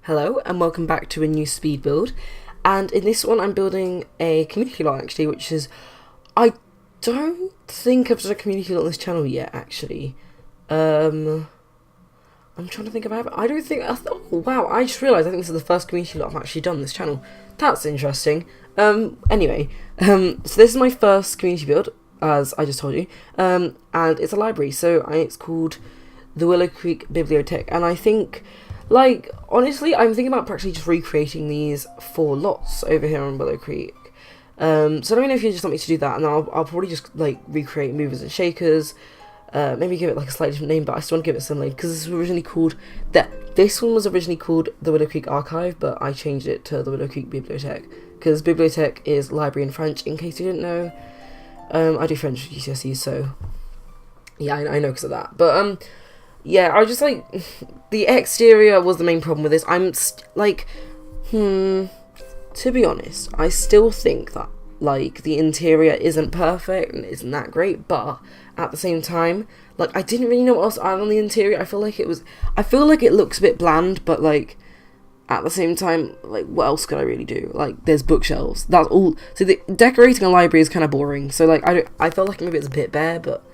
Hello and welcome back to a new speed build, and in this one I'm building a community lot actually, which is, I don't think I've done a community lot on this channel yet actually. I'm trying to think about it. I don't think, oh wow, I just realised I think this is the first community lot I've actually done on this channel. That's interesting. Anyway, so this is my first community build, as I just told you, and it's a library, so it's called the Bibliotheque, and I think, like, honestly, I'm thinking about practically just recreating these 4 lots over here on Willow Creek. So let me know if you just want me to do that, and then I'll probably just, like, recreate movers and shakers, maybe give it, like, a slightly different name, but I still want to give it some name, because this was originally called, this one was originally called the Willow Creek Archive, but I changed it to the Willow Creek Bibliotheque, because Bibliotheque is library in French, in case you didn't know. I do French GCSE, so, yeah, I know because of that, but, yeah, I just, like, the exterior was the main problem with this. I'm, to be honest, I still think that, like, the interior isn't perfect and isn't that great, but at the same time, like, I didn't really know what else to add on the interior. I feel like it looks a bit bland, but, like, at the same time, like, what else could I really do? Like, there's bookshelves. That's all. So the decorating a library is kind of boring. So, like, I felt like maybe it's a bit bare, but,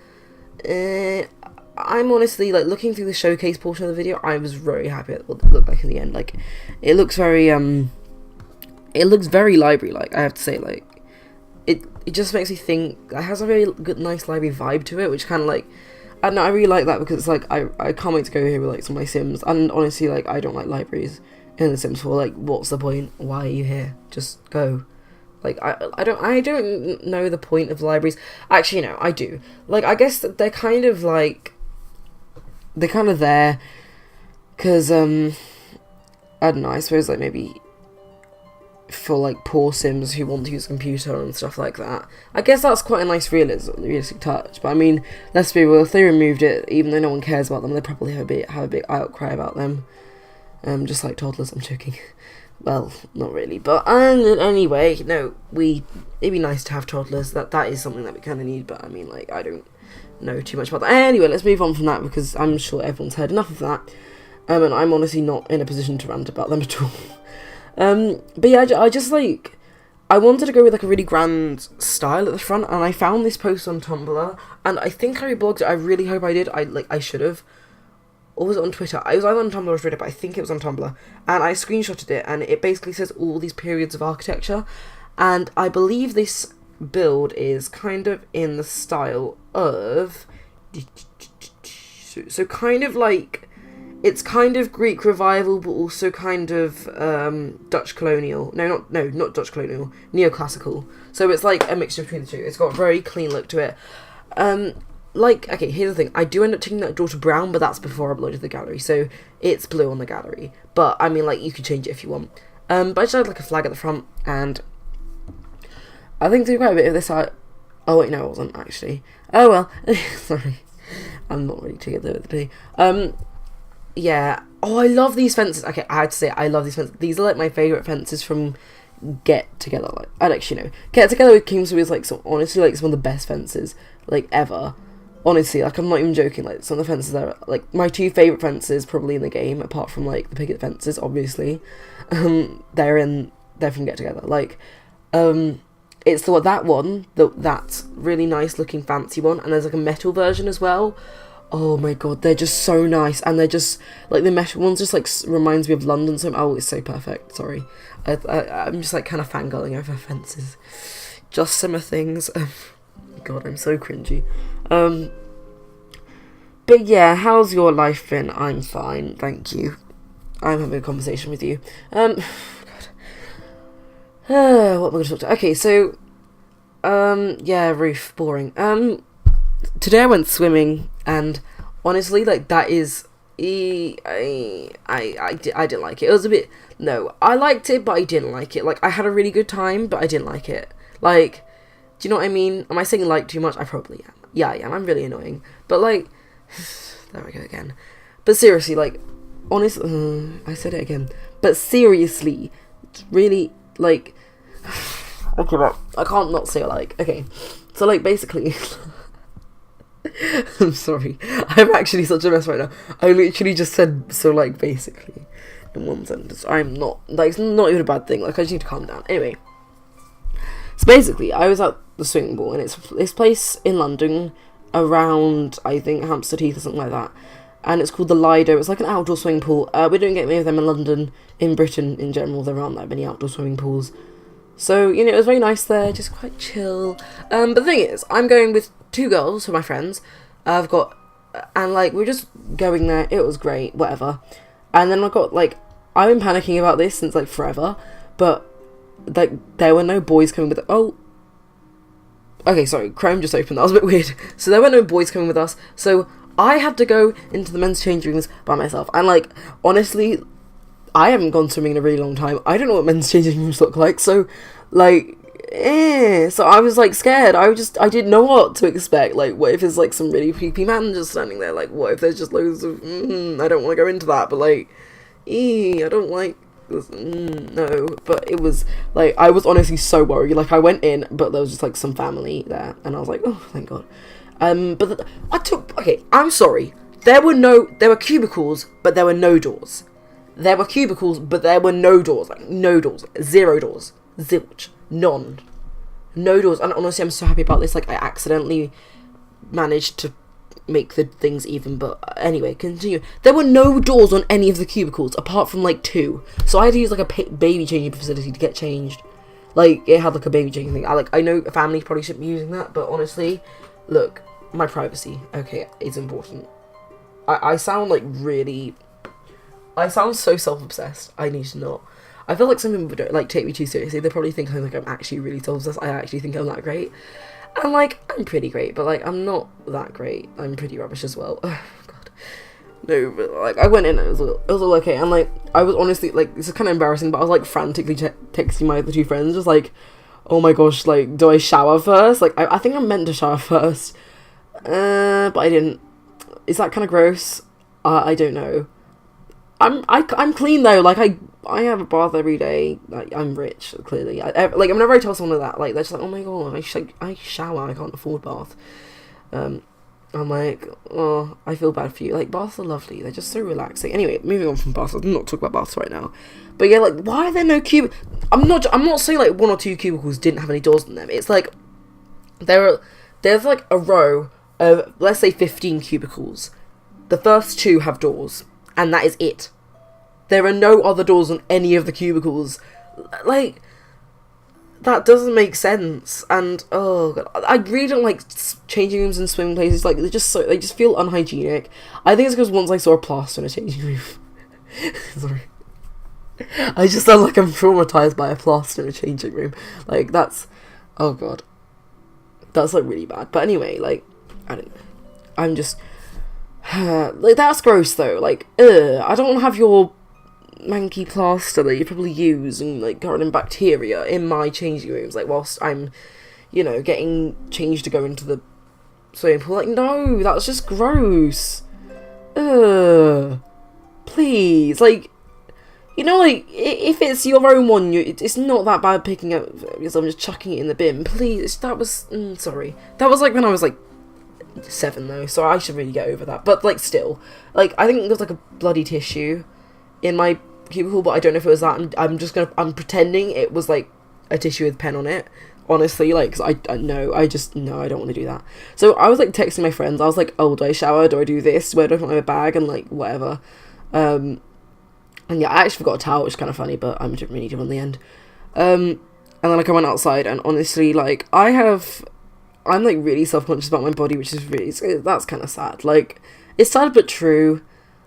I'm honestly, like, looking through the showcase portion of the video, I was very happy at what it looked like in the end. Like, it looks very, library-like, I have to say. Like, it just makes me think, it has a very good, nice library vibe to it, which kind of, like, I don't know, I really like that, because it's, like, I can't wait to go here with, like, some of my Sims, and honestly, like, I don't like libraries in The Sims 4, like, what's the point? Why are you here? Just go. Like, I don't know the point of libraries. Actually, no, I do. Like, I guess that they're kind of, like, they're kind of there, because, I don't know, I suppose, like, maybe for, like, poor Sims who want to use a computer and stuff like that. I guess that's quite a nice realistic touch, but, I mean, let's be real, if they removed it, even though no one cares about them, they'd probably have a big outcry about them, just like toddlers. I'm joking. Well, not really, but, anyway, no, it'd be nice to have toddlers, that is something that we kind of need, but, I mean, like, I don't know too much about that. Anyway, let's move on from that, because I'm sure everyone's heard enough of that, and I'm honestly not in a position to rant about them at all. But yeah, I just, like, I wanted to go with, like, a really grand style at the front, and I found this post on Tumblr, and I think I reblogged it. I really hope I did. I should have. Or was it on Twitter? It was either on Tumblr or Twitter, but I think it was on Tumblr, and I screenshotted it, and it basically says all these periods of architecture, and I believe this build is kind of in the style of, so kind of like, it's kind of Greek revival, but also kind of Dutch colonial. No, not Dutch colonial. Neoclassical. So it's like a mixture between the two. It's got a very clean look to it. Like, okay, here's the thing. I do end up taking that door to brown, but that's before I uploaded the gallery, so it's blue on the gallery. But I mean, like, you could change it if you want. But I just had like a flag at the front, and I think there's quite a bit of this. Oh wait, no, it wasn't actually. Oh well, sorry. I'm not ready to get there with the day. Yeah. Oh, I love these fences. Okay, I had to say, I love these fences. These are, like, my favourite fences from Get Together. Like, I'd actually know. Get Together with Kingswood is, like, honestly, like, some of the best fences, like, ever. Honestly, like, I'm not even joking. Like, some of the fences there, like, my 2 favourite fences probably in the game, apart from, like, the picket fences, obviously. They're from Get Together. Like, it's that one, that really nice looking fancy one, and there's, like, a metal version as well. Oh my god, they're just so nice, and they're just, like, the metal ones just, like, reminds me of London, so, oh, it's so perfect, sorry. I'm just, like, kind of fangirling over fences. Just summer things. God, I'm so cringy. But yeah, how's your life been? I'm fine, thank you. I'm having a conversation with you. God. What am I going to talk to? Okay, so, yeah, roof, boring. Today I went swimming, and honestly, like, that is, I didn't like it. It was a bit, no, I liked it, but I didn't like it. Like, I had a really good time, but I didn't like it. Like, do you know what I mean? Am I saying like too much? I probably am. Yeah, I am. I'm really annoying. But, like, there we go again. But seriously, like, honestly, I said it again. But seriously, really, like, I give up. I can't not say like. Okay, so, like, basically, I'm sorry. I'm actually such a mess right now. I literally just said, so, like, basically. in one sentence. I'm not, like, it's not even a bad thing. Like, I just need to calm down. Anyway. So basically, I was at the swimming pool, and it's this place in London around, I think, Hampstead Heath or something like that. And it's called the Lido. It's like an outdoor swimming pool. We don't get many of them in London. In Britain, in general, there aren't that many outdoor swimming pools. So, you know, it was very nice there, just quite chill. But the thing is, I'm going with 2 girls, who are my friends. And, like, we're just going there. It was great, whatever. And then I've been panicking about this since, like, forever. But, like, there were no boys coming with... Okay, sorry, Chrome just opened. That was a bit weird. So there were no boys coming with us. So I had to go into the men's changing rooms by myself. And, like, honestly, I haven't gone swimming in a really long time. I don't know what men's changing rooms look like. So, like... So I was, like, scared. I didn't know what to expect. Like, what if there's, like, some really creepy man just standing there? Like, what if there's just loads of, I don't want to go into that, but, like, I don't like this, no. But it was, like, I was honestly so worried. Like, I went in, but there was just, like, some family there, and I was like, oh, thank God. I'm sorry. There were cubicles, but there were no doors. There were cubicles, but there were no doors. Like, no doors. 0 doors. Zilch. None. No doors. And honestly, I'm so happy about this. Like, I accidentally managed to make the things even. But anyway, continue. There were no doors on any of the cubicles, apart from, like, 2. So I had to use, like, a baby changing facility to get changed. Like, it had, like, a baby changing thing. I know a family probably shouldn't be using that, but honestly, look, my privacy, okay, is important. I sound, like, really... I sound so self-obsessed. I need to not. I feel like some people don't, like, take me too seriously. They probably think I'm actually really self-obsessed. I actually think I'm that great. And, like, I'm pretty great, but, like, I'm not that great. I'm pretty rubbish as well. Oh, God. No, but, like, I went in and it was all okay. And, like, I was honestly, like, this is kind of embarrassing, but I was, like, frantically texting my other 2 friends, just, like, oh my gosh, like, do I shower first? Like, I think I'm meant to shower first. But I didn't. Is that kind of gross? I don't know. I'm clean though. Like, I have a bath every day. Like, I'm rich, clearly. Like, whenever I tell someone that, like, they're just like, oh my God, I shower, I can't afford bath. I'm like, oh, I feel bad for you. Like, baths are lovely. They're just so relaxing. Anyway, moving on from baths. I'm not talking about baths right now. But yeah, like, why are there no I'm not saying, like, 1 or 2 cubicles didn't have any doors in them. It's like, there's, like, a row of, let's say, 15 cubicles. The first 2 have doors. And that is it. There are no other doors on any of the cubicles. Like, that doesn't make sense. And, oh God, I really don't like changing rooms and swimming places. Like, they just feel unhygienic. I think it's because once I saw a plaster in a changing room. Sorry. I just sound like I'm traumatized by a plaster in a changing room. Like, that's, oh God. That's, like, really bad. But anyway, like, I don't know. I'm just... like, that's gross though. Like, I don't want to have your manky plaster that you probably use and, like, covered in bacteria in my changing rooms, like, whilst I'm, you know, getting changed to go into the swimming pool. Like, no, that's just gross. Please, like, you know, like, if it's your own one, it's not that bad picking up because I'm just chucking it in the bin. Please, that was, sorry. That was, like, when I was, like, 7 though, so I should really get over that. But, like, still, like, I think there's, like, a bloody tissue in my cubicle, but I don't know if it was that. I'm pretending it was, like, a tissue with pen on it, honestly, like, because I don't want to do that. So I was, like, texting my friends. I was like, oh, do I shower, do I do this, where do I put my bag, and, like, whatever. And yeah, I actually forgot a towel, which is kind of funny, but I didn't really need it in the end. And then, like, I went outside, and honestly, like, I'm, like, really self-conscious about my body, which is really, that's kind of sad. Like, it's sad but true.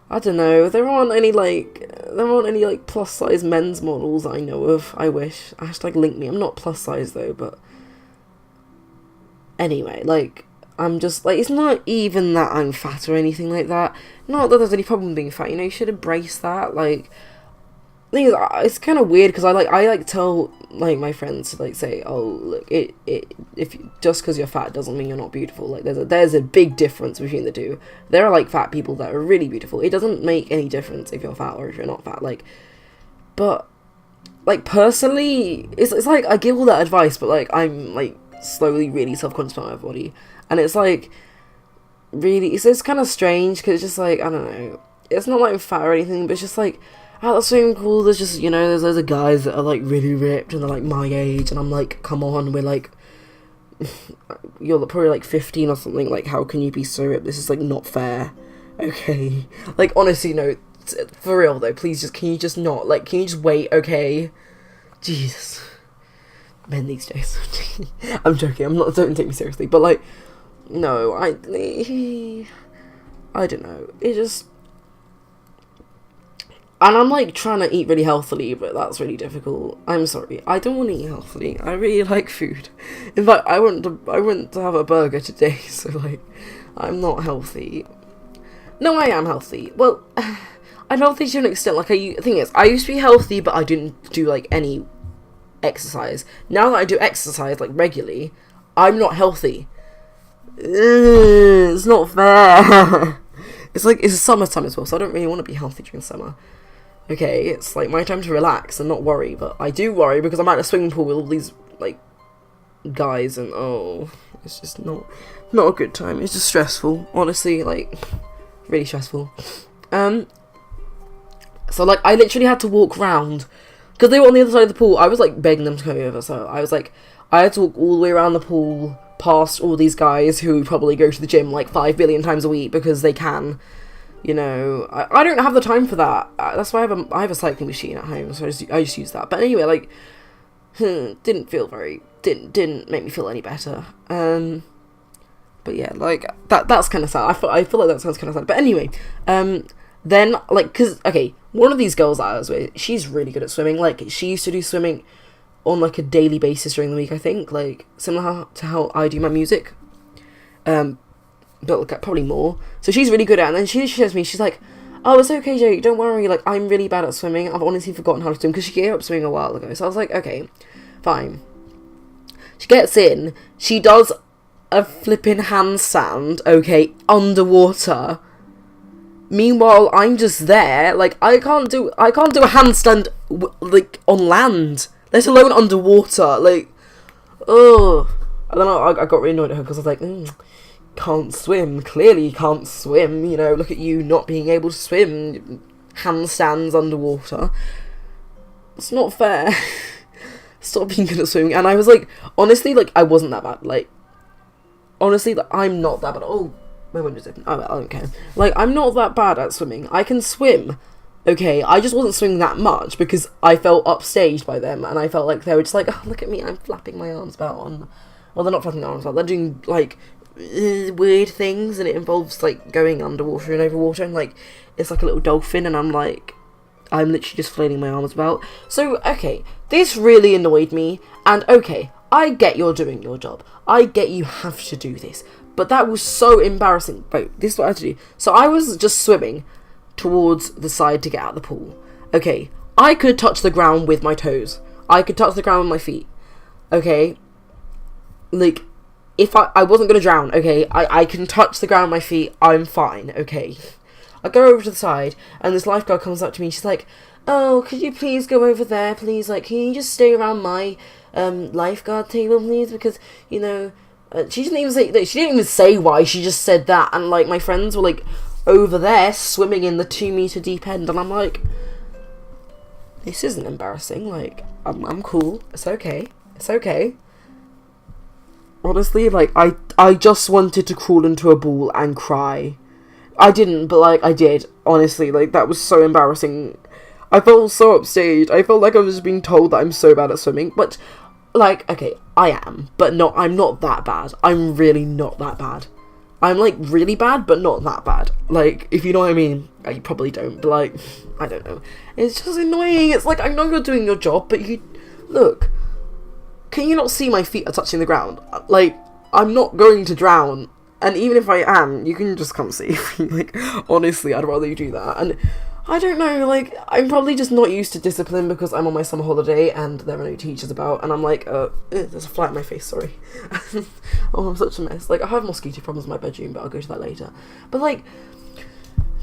I don't know, there aren't any, like, plus-size men's models that I know of. I wish. Hashtag link me. I'm not plus-size, though, but... Anyway, like, I'm just, like, it's not even that I'm fat or anything like that. Not that there's any problem being fat, you know, you should embrace that, like... The thing is, it's kind of weird, because I tell, like, my friends to, like, say, oh, look, just because you're fat doesn't mean you're not beautiful. Like, there's a big difference between the two. There are, like, fat people that are really beautiful. It doesn't make any difference if you're fat or if you're not fat, like, but, like, personally, it's like, I give all that advice, but, like, I'm, like, slowly really self-conscious about my body, and it's, like, really, it's kind of strange, because it's just, like, I don't know, it's not, like, I'm fat or anything, but it's just, like, at the swimming pool, there's just, you know, there's loads of guys that are, like, really ripped, and they're, like, my age, and I'm like, come on, we're, like, you're probably, like, 15 or something, like, how can you be so ripped? This is, like, not fair, okay? Like, honestly, no, for real, though, please just, can you just not, like, can you just wait, okay? Jesus. Men these days. I'm joking, don't take me seriously, but, like, no, I don't know, it just... And I'm, like, trying to eat really healthily, but that's really difficult. I'm sorry. I don't want to eat healthily. I really like food. In fact, I went to have a burger today, so, like, I'm not healthy. No, I am healthy. Well, I'm healthy to an extent. Like, the thing is, I used to be healthy, but I didn't do, like, any exercise. Now that I do exercise, like, regularly, I'm not healthy. It's not fair. It's, like, it's summertime as well, so I don't really want to be healthy during summer. Okay, it's, like, my time to relax and not worry, but I do worry because I'm at a swimming pool with all these, like, guys, and, oh, it's just not a good time. It's just stressful, honestly, like, really stressful. So, like, I literally had to walk round, because they were on the other side of the pool. I was, like, begging them to come over, so I was, like, I had to walk all the way around the pool, past all these guys who probably go to the gym, like, 5 billion times a week, because they can. You know, I don't have the time for that. That's why I have a cycling machine at home, so I just use that. But anyway, like, didn't make me feel any better. But yeah, like, that's kind of sad. I feel like that sounds kind of sad. But anyway, then, like, cause, okay, one of these girls that I was with, she's really good at swimming. Like, she used to do swimming on, like, a daily basis during the week, I think. Like, similar to how I do my music. But like, probably more. So she's really good at it. And then she says to me, she's like, oh, it's okay, Jake, don't worry, like, I'm really bad at swimming. I've honestly forgotten how to swim, because she gave up swimming a while ago. So I was like, okay, fine. She gets in, she does a flipping handstand, okay, underwater. Meanwhile, I'm just there, like, I can't do a handstand, like, on land, let alone underwater, like, ugh. And then I got really annoyed at her, because I was like, can't swim, clearly can't swim, you know, look at you not being able to swim, handstands underwater. It's not fair. Stop being good at swimming. And I was like, honestly, like, I wasn't that bad, like, honestly, like, I'm not that bad. Oh, my window's open. Oh, I don't care. Like, I'm not that bad at swimming. I can swim, okay, I just wasn't swimming that much, because I felt upstaged by them, and I felt like they were just like, oh, look at me, I'm flapping my arms about on, well, they're not flapping their arms about, they're doing, like, weird things, and it involves, like, going underwater and over water, and, like, it's like a little dolphin, and I'm literally just flailing my arms about. So, okay, this really annoyed me, and okay, I get you're doing your job, I get you have to do this, but that was so embarrassing. Wait, this is what I had to do. So I was just swimming towards the side to get out of the pool. Okay, I could touch the ground with my toes, I could touch the ground with my feet, okay, like, if I wasn't gonna drown, okay, I can touch the ground with my feet, I'm fine, okay. I go over to the side, and this lifeguard comes up to me, she's like, oh, could you please go over there, please, like, can you just stay around my, lifeguard table, please, because, you know, she didn't even say why, she just said that, and, like, my friends were, like, over there, swimming in the 2-meter deep end, and I'm like, this isn't embarrassing, like, I'm cool, it's okay. Honestly, like, I just wanted to crawl into a ball and cry. I didn't, but, like, I did. Honestly, like, that was so embarrassing. I felt so upstaged. I felt like I was being told that I'm so bad at swimming. But, like, okay, I am. But I'm not that bad. I'm really not that bad. I'm, like, really bad, but not that bad. Like, if you know what I mean. You probably don't, but, like, I don't know. It's just annoying. It's like, I know you're doing your job, but look. Can you not see my feet are touching the ground? Like, I'm not going to drown. And even if I am, you can just come save me. Like, honestly, I'd rather you do that. And I don't know, like, I'm probably just not used to discipline because I'm on my summer holiday and there are no teachers about. And I'm like, there's a fly in my face, sorry. Oh, I'm such a mess. Like, I have mosquito problems in my bedroom, but I'll go to that later. But, like,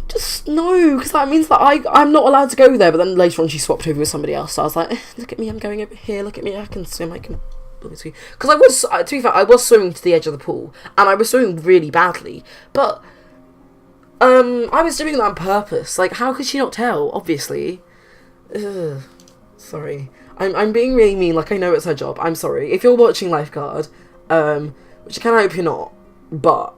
just no, because that means that I'm not allowed to go there. But then later on she swapped over with somebody else, so I was like, look at me, I'm going over here, look at me, I can swim, I can swim. Because I was, to be fair, I was swimming to the edge of the pool, and I was swimming really badly, but I was doing that on purpose. Like, how could she not tell? Obviously, Ugh, sorry. I'm being really mean, like I know it's her job. I'm sorry. If you're watching Lifeguard, which I kinda hope you're not, but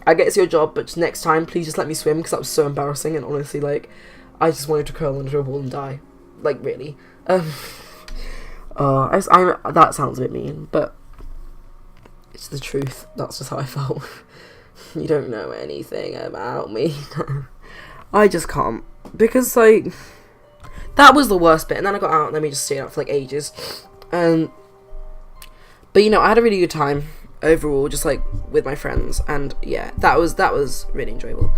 I get it's your job, but next time please just let me swim, because that was so embarrassing, and honestly, like, I just wanted to curl into a ball and die. Like, really. That sounds a bit mean, but it's the truth. That's just how I felt. You don't know anything about me. I just can't. Because, like, that was the worst bit. And then I got out and then we just stayed out for, like, ages. But, you know, I had a really good time overall, just, like, with my friends. And, yeah, that was really enjoyable.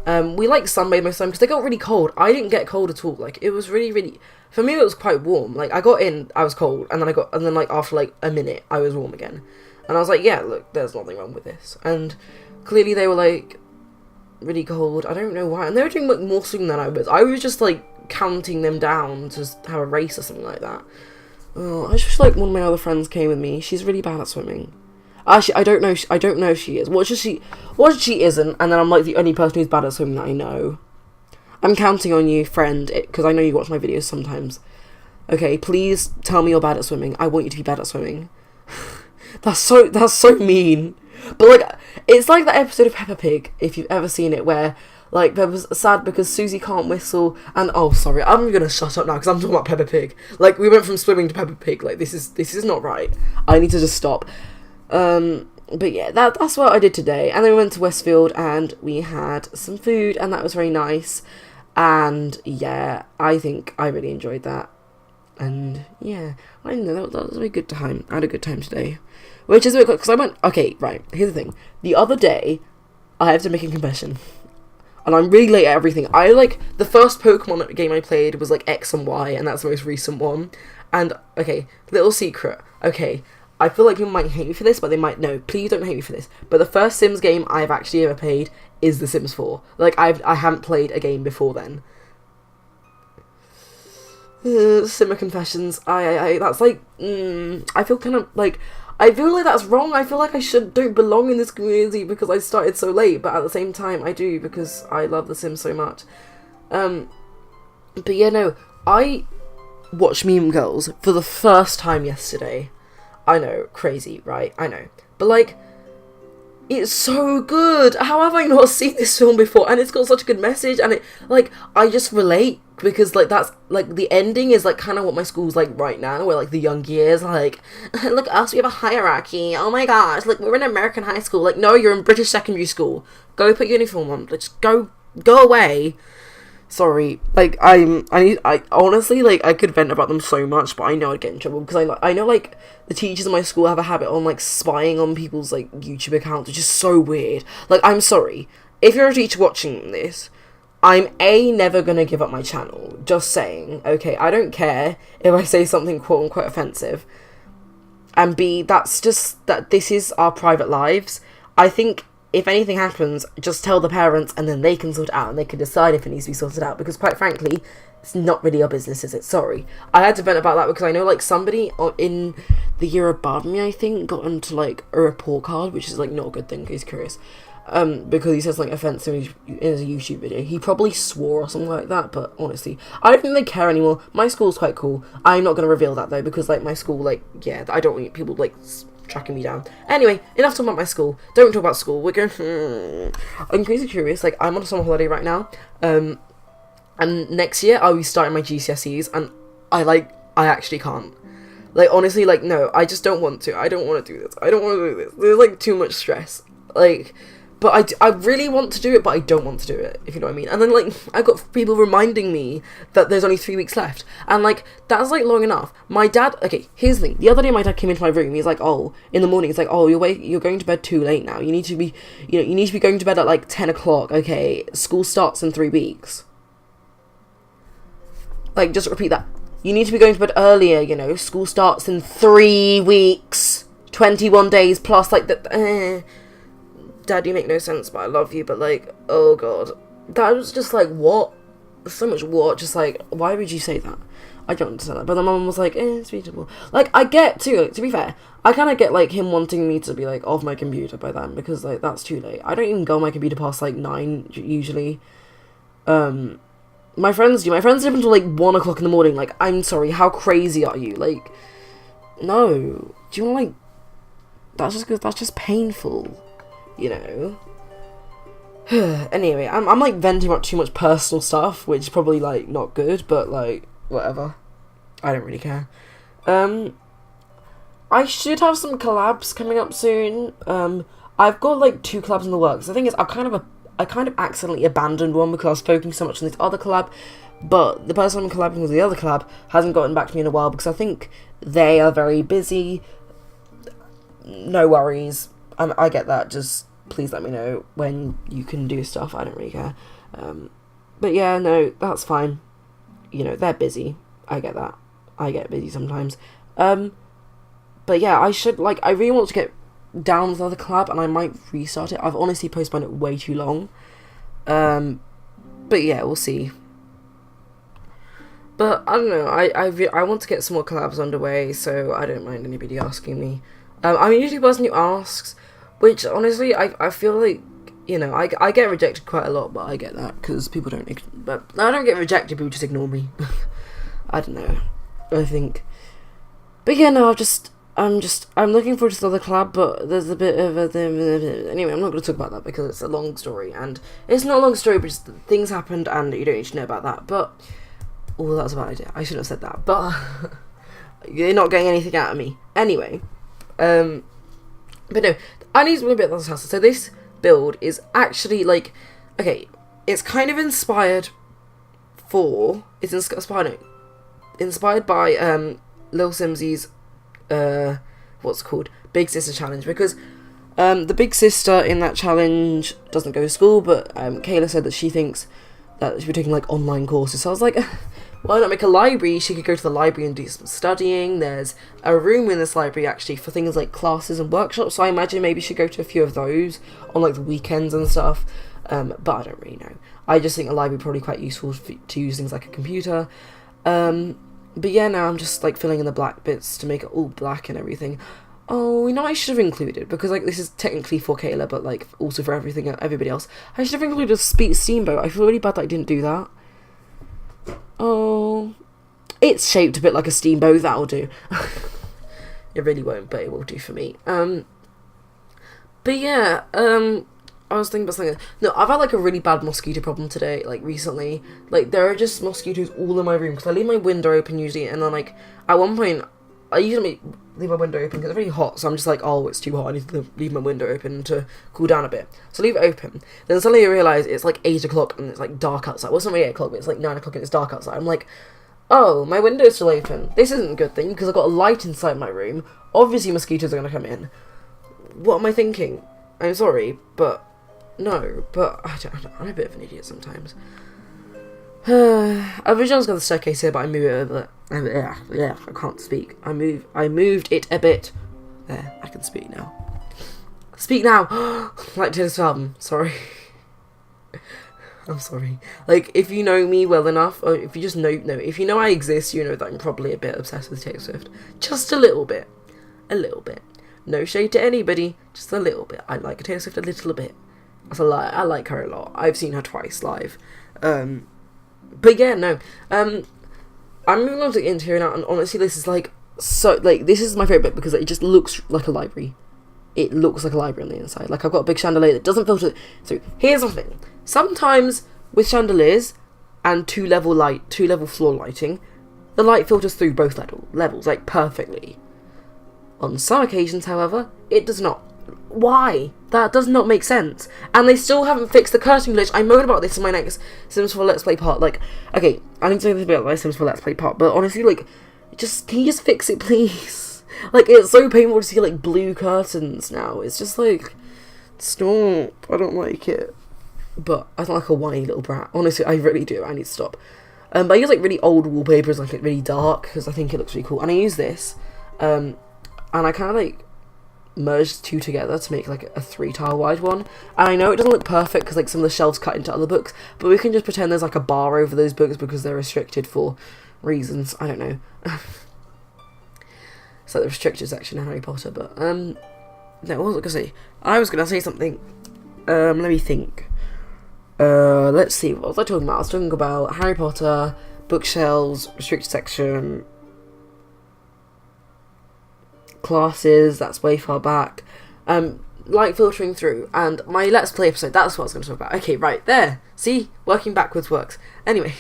We, like, sunbathed most of the time because they got really cold. I didn't get cold at all. Like, it was really, really... For me, it was quite warm. Like, I got in, I was cold. And then, like, after, like, a minute, I was warm again. And I was like, yeah, look, there's nothing wrong with this. And clearly they were, like, really cold. I don't know why. And they were doing, like, more swimming than I was. I was just, like, counting them down to have a race or something like that. Oh, I just wish, like, one of my other friends came with me. She's really bad at swimming. Actually, I don't know if she is. What if she isn't, and then I'm, like, the only person who's bad at swimming that I know. I'm counting on you, friend, because I know you watch my videos sometimes. Okay, please tell me you're bad at swimming. I want you to be bad at swimming. That's so mean. But, like, it's like that episode of Peppa Pig, if you've ever seen it, where, like, Peppa's sad because Susie can't whistle, and, oh, sorry, I'm gonna shut up now, because I'm talking about Peppa Pig. Like, we went from swimming to Peppa Pig, like, this is not right. I need to just stop. But yeah, that's what I did today, and then we went to Westfield, and we had some food, and that was very nice, and, yeah, I think I really enjoyed that. And, yeah, I don't know, that was a very good time. I had a good time today. Which is a bit quick, because I went... Okay, right, here's the thing. The other day, I have to make a confession. And I'm really late at everything. The first Pokemon game I played was, like, X and Y, and that's the most recent one. And, okay, little secret. Okay, I feel like people might hate me for this, but they might... No, please don't hate me for this. But the first Sims game I've actually ever played is The Sims 4. Like, I haven't played a game before then. Simmer confessions. That's like, I feel kind of like, I feel like that's wrong. I feel like I don't belong in this community because I started so late, but at the same time I do because I love The Sims so much. But yeah, no, I watched Meme Girls for the first time yesterday. I know, crazy, right? I know. But like, it's so good. How have I not seen this film before? And it's got such a good message, and it, like, I just relate because, like, that's, like, the ending is, like, kind of what my school's like right now, where, like, the young years are like, look at us, we have a hierarchy, oh my gosh, like, we're in American high school. Like, no, you're in British secondary school. Go put your uniform on. Like, just go away. Sorry, like, I honestly, like, I could vent about them so much, but I know I'd get in trouble, because I know, like, the teachers in my school have a habit on, like, spying on people's, like, YouTube accounts, which is so weird. Like, I'm sorry, if you're a teacher watching this, I'm A, never gonna give up my channel, just saying, okay, I don't care if I say something quote-unquote offensive, and B, that's just, that this is our private lives. I think if anything happens, just tell the parents and then they can sort it out and they can decide if it needs to be sorted out, because quite frankly, it's not really our business, is it? Sorry. I had to vent about that because I know, like, somebody in the year above me, I think, got into, like, a report card, which is, like, not a good thing, in case you're curious. Because he said something offensive in his YouTube video. He probably swore or something like that, but honestly, I don't think they care anymore. My school's quite cool. I'm not going to reveal that, though, because, like, my school, like, yeah, I don't want people, like, tracking me down. Anyway, enough talking about my school. Don't talk about school. We're going... I'm crazy curious. Like, I'm on a summer holiday right now. And next year, I'll be starting my GCSEs, and I actually can't. Like, honestly, like, no, I just don't want to. I don't want to do this. I don't want to do this. There's, like, too much stress. Like... But I really want to do it, but I don't want to do it, if you know what I mean. And then, like, I've got people reminding me that there's only 3 weeks left. And, like, that's, like, long enough. My dad... Okay, here's the thing. The other day, my dad came into my room. He's like, oh, in the morning, he's like, oh, you're going to bed too late now. You need to be... You need to be going to bed at, like, 10 o'clock, okay? School starts in 3 weeks. Like, just repeat that. You need to be going to bed earlier, you know? School starts in 3 weeks. 21 days plus, like, the... Dad, you make no sense, but I love you, but, like, oh god. That was just, like, what? So much what? Just, like, why would you say that? I don't understand that. But the mum was like, it's reasonable. Like, I get, too, like, to be fair, I kind of get, like, him wanting me to be, like, off my computer by then, because, like, that's too late. I don't even go on my computer past, like, 9, usually. My friends do. My friends live until like 1 o'clock in the morning. Like, I'm sorry, how crazy are you? Like, no. Do you want to, like, that's just painful, you know? Anyway, I'm like venting about too much personal stuff, which is probably like not good, but like whatever. I don't really care. I should have some collabs coming up soon. I've got like 2 collabs in the works. The thing is, I kind of accidentally abandoned one because I was focusing so much on this other collab, but the person I'm collabing with the other collab hasn't gotten back to me in a while because I think they are very busy. No worries. I get that. Just please let me know when you can do stuff. I don't really care. But yeah, no, that's fine. You know, they're busy. I get that. I get busy sometimes. But yeah, I really want to get down with the other collab, and I might restart it. I've honestly postponed it way too long. But yeah, we'll see. But I don't know, I want to get some more collabs underway, so I don't mind anybody asking me. I'm usually the person who asks, which honestly, I feel like, you know, I get rejected quite a lot, but I get that, because people don't, but I don't get rejected, people just ignore me. I don't know, I think. But yeah, no, I'm looking forward to the other collab, but there's a bit of a... Anyway, I'm not going to talk about that because it's a long story, and it's not a long story, but just things happened, and you don't need to know about that, but... Oh, that was a bad idea. I shouldn't have said that, but... You're not getting anything out of me. Anyway. But no, I need to be a bit of this house. So this build is actually, like... Okay, it's kind of inspired for... It's inspired by, Lilsimsie's... what's it called? Big Sister Challenge, because the big sister in that challenge doesn't go to school, but Kayla said that she thinks that she'll be taking like online courses. So I was like, why not make a library? She could go to the library and do some studying. There's a room in this library actually for things like classes and workshops, so I imagine maybe she'd go to a few of those on like the weekends and stuff, but I don't really know. I just think a library probably quite useful to use things like a computer. But yeah, now I'm just like filling in the black bits to make it all black and everything. Oh, you know, I should have included, because like this is technically for Kayla, but like also for everybody else. I should have included a steamboat. I feel really bad that I didn't do that. Oh, it's shaped a bit like a steamboat. That'll do. It really won't, but it will do for me. But yeah, I was thinking about something. No, I've had like a really bad mosquito problem today, like recently. Like there are just mosquitoes all in my room because I leave my window open usually, and then like at one point I usually leave my window open because it's really hot, so I'm just like, oh, it's too hot, I need to leave my window open to cool down a bit. So I leave it open. Then suddenly I realise it's like 8 o'clock and it's like dark outside. Well, it's not really 8 o'clock, but it's like 9 o'clock and it's dark outside. I'm like, oh, my window's still open. This isn't a good thing because I've got a light inside my room. Obviously mosquitoes are going to come in. What am I thinking? I'm sorry, but no, but I'm a bit of an idiot sometimes. I originally was going to the staircase here, but I moved it a bit. Yeah, I can't speak. I moved it a bit. There, I can speak now. Speak now! Like Taylor's album, sorry. I'm sorry. Like, if you know me well enough, or if you just know, if you know I exist, you know that I'm probably a bit obsessed with Taylor Swift. Just a little bit. A little bit. No shade to anybody, just a little bit. I like Taylor Swift a little bit. That's a lie. I like her a lot. I've seen her twice live. But yeah, no. I'm moving on to the interior now, and honestly, this is like so like this is my favorite bit because it just looks like a library. It looks like a library on the inside. Like I've got a big chandelier that doesn't filter. So here's the thing. Sometimes with chandeliers and two level floor lighting, the light filters through both levels like perfectly. On some occasions, however, it does not. Why? That does not make sense. And they still haven't fixed the curtain glitch. I moan about this in my next Sims 4 Let's Play part. Like, okay, I need to say this about my Sims 4 Let's Play part, but honestly, like, can you just fix it, please? Like, it's so painful to see, like, blue curtains now. It's just like, stop. I don't like it. But I sound like a whiny little brat. Honestly, I really do. I need to stop. But I use, like, really old wallpapers, like, really dark, because I think it looks really cool. And I use this, and I kind of, like, merged two together to make like a 3-tile wide one, and I know it doesn't look perfect because like some of the shelves cut into other books, but we can just pretend there's like a bar over those books because they're restricted for reasons. I don't know. It's like the restricted section in Harry Potter, but no, what was I gonna say? I was gonna say something. Let me think. Let's see, what was I talking about? I was talking about Harry Potter, bookshelves, restricted section, classes, that's way far back, light filtering through, and my Let's Play episode, that's what I was going to talk about. Okay, right, there, see, working backwards works. Anyway,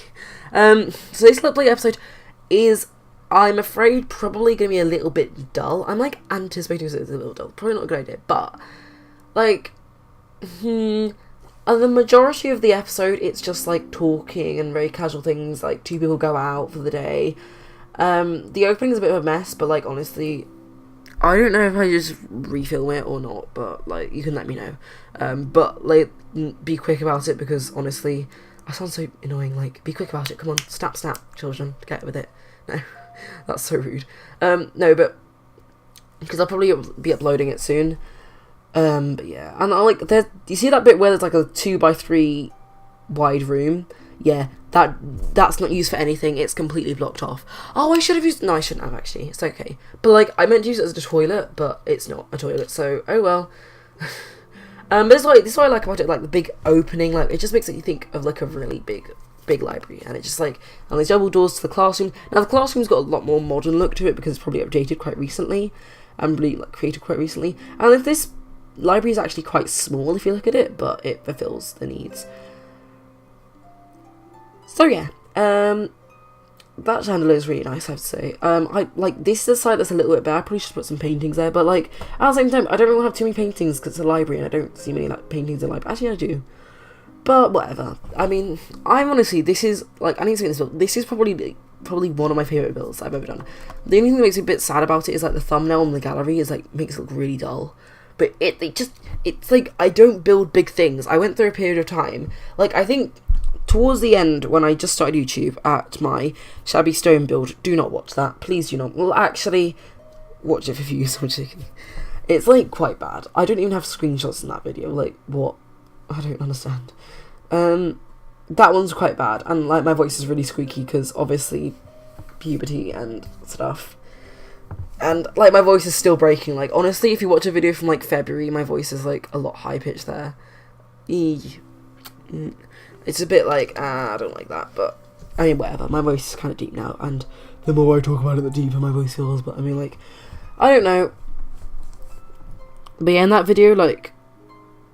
so this Let's Play episode is, I'm afraid, probably going to be a little bit dull. I'm, like, anticipating it's a little dull, probably not a good idea, but, like, the majority of the episode, it's just, like, talking and very casual things, like, two people go out for the day. The opening is a bit of a mess, but, like, honestly, I don't know if I just refilm it or not, but, like, you can let me know. But, like, be quick about it, because, honestly, I sound so annoying, like, be quick about it, come on, snap, children, get with it. No, that's so rude. No, but, because I'll probably be uploading it soon. But yeah, and I like, you see that bit where there's like a 2x3 wide room? Yeah, that's not used for anything, it's completely blocked off. Oh, I should have used, no, I shouldn't have actually, it's okay. But like, I meant to use it as a toilet, but it's not a toilet, so, oh well. But this is what I like about it, like the big opening, like, it just makes you think of like a really big library, and it's just like, and there's double doors to the classroom. Now the classroom's got a lot more modern look to it, because it's probably updated quite recently, and really like created quite recently, and if this library is actually quite small if you look at it, but it fulfills the needs. So yeah, that chandelier is really nice, I have to say. I like, this is the side that's a little bit bad. I probably should put some paintings there, but like, at the same time, I don't really want to have too many paintings because it's a library and I don't see many like paintings in the library. Actually, I do, but whatever. I mean, I'm honestly, this is like, I need to make this build. This is probably one of my favourite builds I've ever done. The only thing that makes me a bit sad about it is like the thumbnail and the gallery is like, makes it look really dull. But it's like, I don't build big things. I went through a period of time, like, I think towards the end, when I just started YouTube, at my Shabby Stone build, do not watch that, please do not. Well, actually, watch it for views, I'm joking. It's, like, quite bad. I don't even have screenshots in that video, like, what? I don't understand. That one's quite bad, and, like, my voice is really squeaky, because, obviously, puberty and stuff. And, like, my voice is still breaking. Like, honestly, if you watch a video from, like, February, my voice is, like, a lot high-pitched there. It's a bit, like, I don't like that, but, I mean, whatever. My voice is kind of deep now, and the more I talk about it, the deeper my voice feels, but, I mean, like, I don't know. But yeah, in that video, like,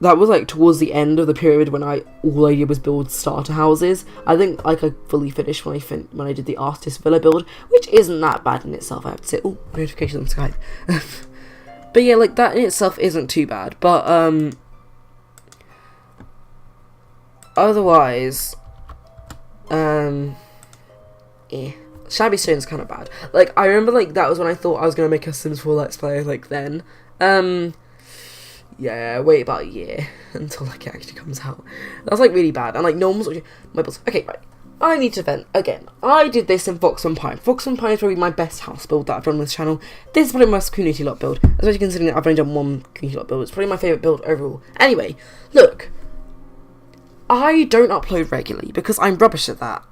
that was, like, towards the end of the period when all I did was build starter houses. I think, like, I fully finished when I did the Artist Villa build, which isn't that bad in itself, I have to say. Oh, notification on Skype. But yeah, like, that in itself isn't too bad, but, otherwise, Shabby Stone's kind of bad. Like, I remember, like, that was when I thought I was going to make a Sims 4 Let's Play, like, then. Yeah, wait about a year until, like, it actually comes out. That's, like, really bad. And, like, no one was watching my builds. Okay, right. I need to vent again. I did this in Fox on Pine. Fox on Pine is probably my best house build that I've done on this channel. This is probably my best community lot build, especially considering that I've only done one community lot build. It's probably my favourite build overall. Anyway, look. I don't upload regularly because I'm rubbish at that.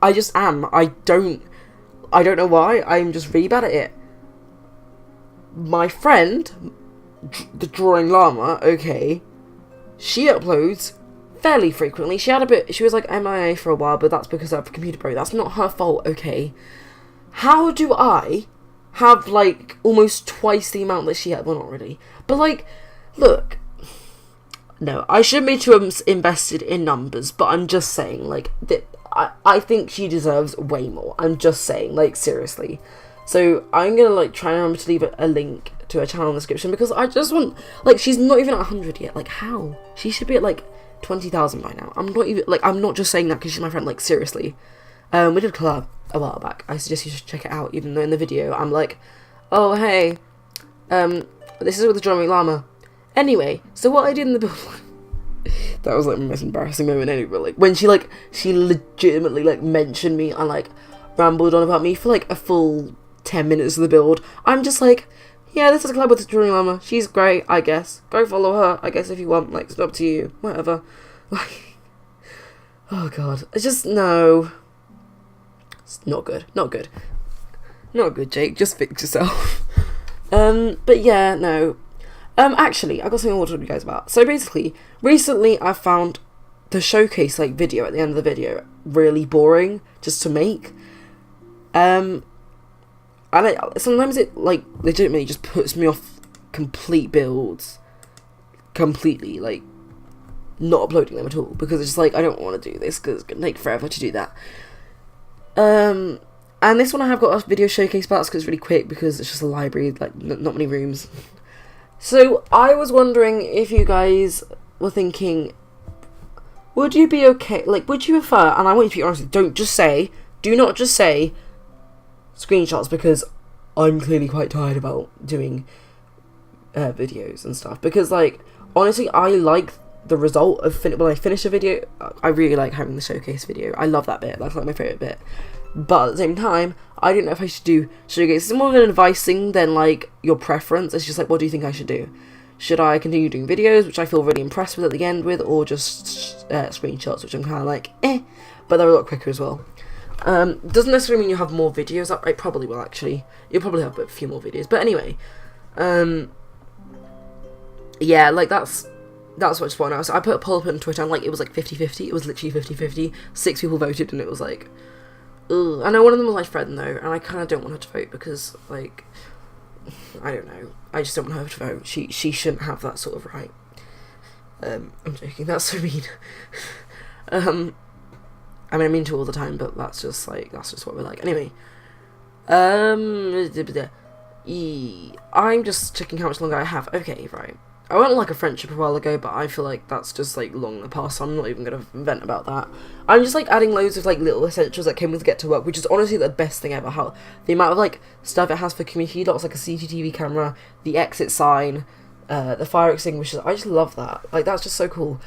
I just am. I don't know why. I'm just really bad at it. My friend, the Drawing Llama, okay, she uploads fairly frequently. She was like MIA for a while, but that's because of computer break. That's not her fault, okay. How do I have, like, almost twice the amount that she had? Well, not really. But, like, look. No, I should be too invested in numbers, but I'm just saying, like, I think she deserves way more. I'm just saying, like, seriously. So, I'm gonna, like, try and remember to leave a link to her channel in the description, because I just want, like, she's not even at 100 yet. Like, how? She should be at, like, 20,000 by now. I'm not even, like, I'm not just saying that because she's my friend, like, seriously. We did a collab a while back. I suggest you should check it out, even though in the video I'm like, oh, hey, this is with the Drawing Llama. Anyway, so what I did in the build, that was, like, my most embarrassing moment anyway, like, when she legitimately, like, mentioned me and, like, rambled on about me for, like, a full 10 minutes of the build. I'm just like, yeah, this is a collab with the Drawing Llama. She's great, I guess. Go follow her, I guess, if you want. Like, it's up to you. Whatever. Like, oh, God. It's just, no. It's not good. Not good. Not good, Jake. Just fix yourself. But yeah, no. Actually, I got something I want to talk to you guys about. So basically, recently I found the showcase like video at the end of the video really boring just to make. And sometimes it like legitimately just puts me off complete builds completely, like not uploading them at all, because it's just like, I don't want to do this because it's gonna take forever to do that. And this one I have got a video showcase about because it's really quick, because it's just a library, like not many rooms. So I was wondering if you guys were thinking, would you be okay, like would you prefer, and I want you to be honest, do not just say screenshots, because I'm clearly quite tired about doing videos and stuff, because like honestly I like the result of when I finish a video. I really like having the showcase video. I love that bit, that's like my favourite bit. But at the same time, I don't know if I should do showcase. It's more of an advice thing than like your preference. It's just like, what do you think I should do? Should I continue doing videos, which I feel really impressed with at the end with, or just screenshots, which I'm kind of like but they're a lot quicker as well. Doesn't necessarily mean you have more videos up. It probably will, actually. You'll probably have a few more videos. But anyway, yeah, like that's what's fun. I put a poll up on Twitter, and like it was like 50-50. It was literally 50-50. 6 people voted, and it was like, ugh. I know one of them was my friend though, and I kind of don't want her to vote because, like, I don't know. I just don't want her to vote. She shouldn't have that sort of right. I'm joking. That's so mean. I mean, I mean to all the time, but that's just what we're like. Anyway, I'm just checking how much longer I have. Okay, right. I went on like a friendship a while ago, but I feel like that's just like long in the past, so I'm not even gonna vent about that. I'm just like adding loads of like little essentials that came with Get to Work, which is honestly the best thing ever. How the amount of like stuff it has for community lots, like a CCTV camera, the exit sign, the fire extinguishers. I just love that. Like that's just so cool.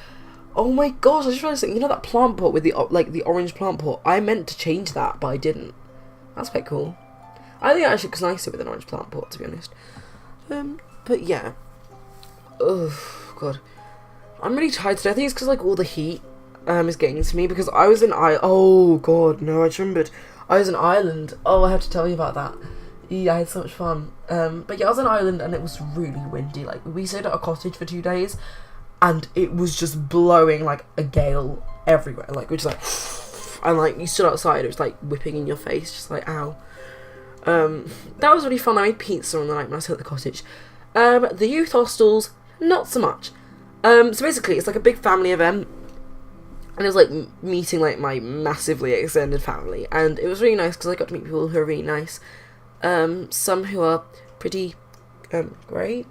Oh my gosh, I just realized, you know that plant pot with the like the orange plant pot? I meant to change that, but I didn't. That's quite cool. I think it actually looks nicer with an orange plant pot, to be honest. But yeah. Oh god, I'm really tired today. I think it's because like all the heat is getting to me, because I was in oh god, no, I just remembered. I was in Ireland. Oh, I have to tell you about that. Yeah, I had so much fun. But yeah, I was in Ireland and it was really windy. Like we stayed at a cottage for 2 days, and it was just blowing like a gale everywhere. Like we're just like, and like you stood outside, it was like whipping in your face, just like ow. That was really fun. I made pizza on the night when I stayed at the cottage. The youth hostels, not so much. So basically, it's like a big family event, and it was like meeting like my massively extended family, and it was really nice because I got to meet people who are really nice. Some who are pretty great.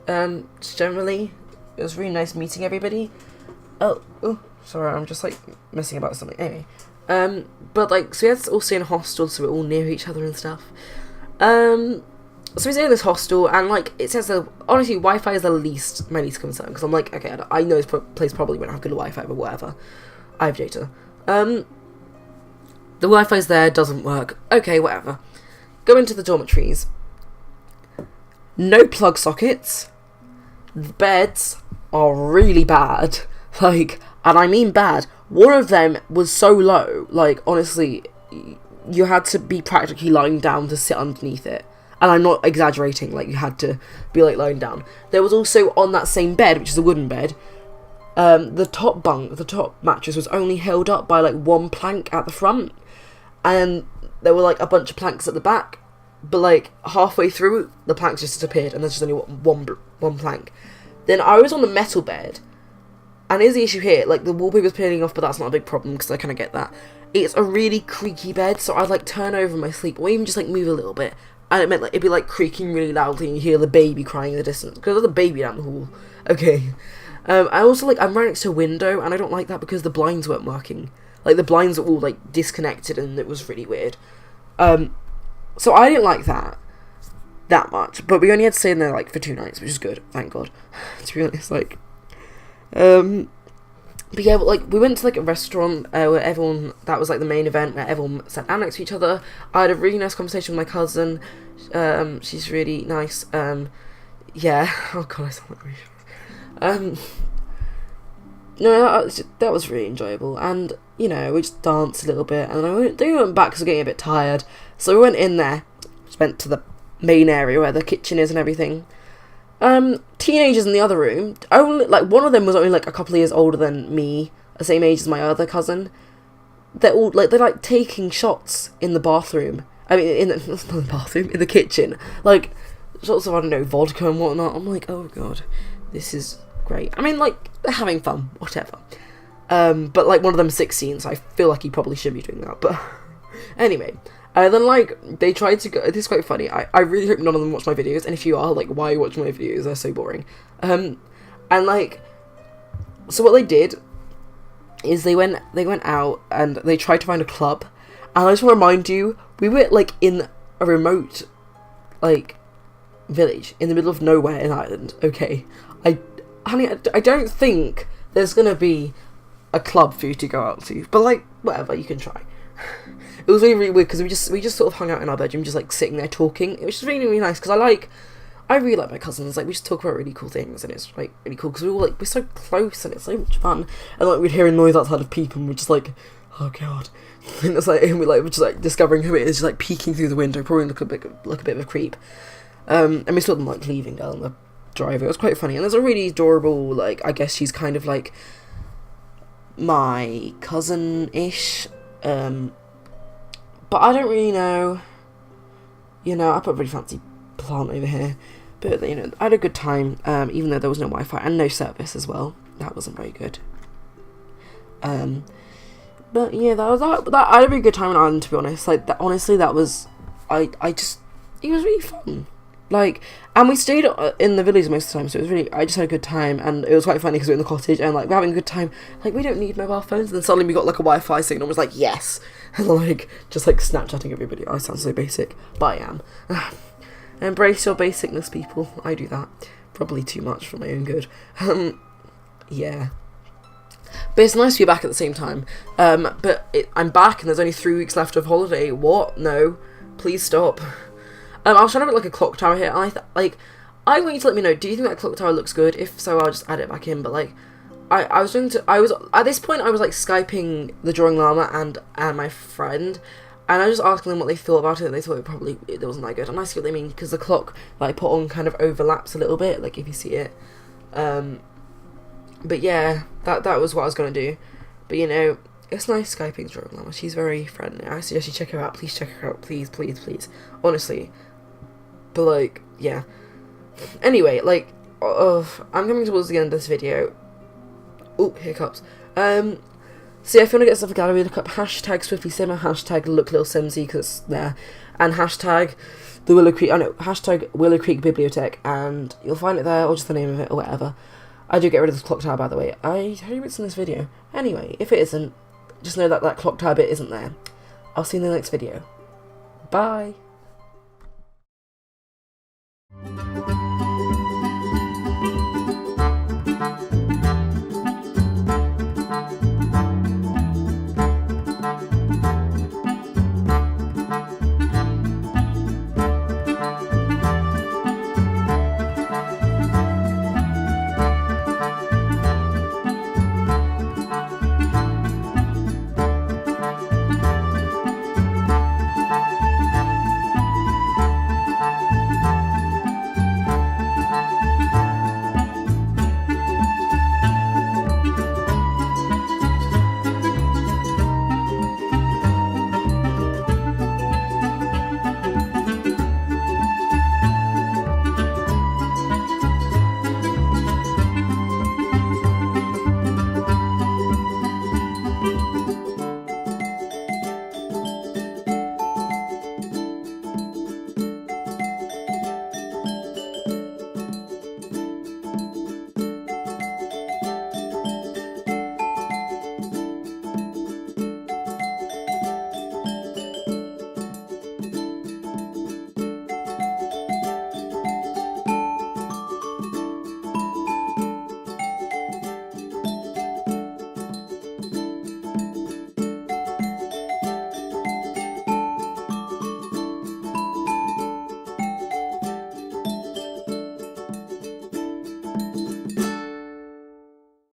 Just generally, it was really nice meeting everybody. Oh, sorry, I'm just like messing about something. Anyway, but like, so we had to all stay in a hostel, so we're all near each other and stuff. So we stayed in this hostel, and like it says that honestly Wi-Fi is my least concern, because I'm like, okay, I know this place probably won't have good Wi-Fi, but whatever, I have data. The Wi-Fi's there, doesn't work. Okay, whatever. Go into the dormitories. No plug sockets. The beds are really bad, like, and I mean bad. One of them was so low, like honestly, you had to be practically lying down to sit underneath it. And I'm not exaggerating, like you had to be like lying down. There was also on that same bed, which is a wooden bed, the top mattress was only held up by like one plank at the front, and there were like a bunch of planks at the back, but like halfway through the planks just disappeared, and there's just only one plank. Then I was on the metal bed, and here's the issue here, like the wallpaper's peeling off, but that's not a big problem because I kind of get that. It's a really creaky bed, so I'd like turn over in my sleep, or even just like move a little bit. And it meant like it'd be like creaking really loudly, and you hear the baby crying in the distance, because there's a baby down the hall. Okay. I also like, I'm right next to a window, and I don't like that because the blinds weren't working. Like the blinds were all like disconnected, and it was really weird. So I didn't like that much, but we only had to stay in there like for 2 nights, which is good, thank God. To be honest, like, but yeah, but, like, we went to, like, a restaurant where everyone, that was, like, the main event, where everyone sat down next to each other. I had a really nice conversation with my cousin. She's really nice. Yeah. Oh, God, I sound like really no, that was really enjoyable. And, you know, we just danced a little bit, and then we went back because we were getting a bit tired. So we went in there, just went to the main area where the kitchen is and everything. Teenagers in the other room. Only like one of them was only like a couple of years older than me, the same age as my other cousin. They're all like taking shots in the bathroom. I mean, in the, not the bathroom, in the kitchen. Like shots of, I don't know, vodka and whatnot. I'm like, oh god, this is great. I mean, like, they're having fun, whatever. But like one of them's 16, so I feel like he probably should be doing that. But anyway. And then, like, they tried to go... This is quite funny. I really hope none of them watch my videos. And if you are, like, why are you watching my videos? They're so boring. And, like... So what they did is they went out and they tried to find a club. And I just want to remind you, we were, like, in a remote, like, village. In the middle of nowhere in Ireland. Okay. Honey, I don't think there's going to be a club for you to go out to. But, like, whatever. You can try. It was really, really weird because we just sort of hung out in our bedroom, just like sitting there talking. It was just really, really nice because I really like my cousins. Like, we just talk about really cool things, and it's like really cool because we're so close and it's so much fun. And like we'd hear a noise outside of people, and we're just like, oh god. And it's like, and we're just like discovering who it is, just like peeking through the window, probably look a bit of a creep. And we saw them like leaving down the driveway. It was quite funny, and there's a really adorable, like, I guess she's kind of like my cousin-ish. But I don't really know. You know, I put a really fancy plant over here. But, you know, I had a good time, even though there was no Wi-Fi and no service as well. That wasn't very good. But, yeah, that I had a really good time in Ireland, to be honest. Like, honestly, that was... it was really fun. Like, and we stayed in the village most of the time, so it was really... I just had a good time, and it was quite funny because we were in the cottage, and, like, we're having a good time. Like, we don't need mobile phones, and then suddenly we got, like, a Wi-Fi signal, and was like, yes! And, like, just, like, Snapchatting everybody. I sound so basic, but I am. Embrace your basicness, people. I do that. Probably too much for my own good. Yeah. But it's nice to be back at the same time. But I'm back, and there's only 3 weeks left of holiday. What? No. Please stop. I was trying to put, like, a clock tower here, and I want you to let me know, do you think that clock tower looks good? If so, I'll just add it back in, but, like, at this point, I was, like, Skyping the Drawing Llama and my friend, and I was just asking them what they thought about it, and they thought it wasn't that good, and I see what they mean, because the clock that I put on kind of overlaps a little bit, like, if you see it. But, yeah, that was what I was going to do, but, you know, it's nice Skyping the Drawing Llama. She's very friendly. I suggest you check her out. Please check her out. Please, please, please. Honestly. But, like, yeah. Anyway, like, I'm coming towards the end of this video. Oh, hiccups. So yeah, if you want to get stuff for gallery, look up hashtag SwiftlySimmer, hashtag LookLilsimsie, because it's there, and hashtag hashtag Willow Creek Bibliotheque, and you'll find it there, or just the name of it, or whatever. I do get rid of this clock tower, by the way. I hope it's in this video. Anyway, if it isn't, just know that that clock tower bit isn't there. I'll see you in the next video. Bye!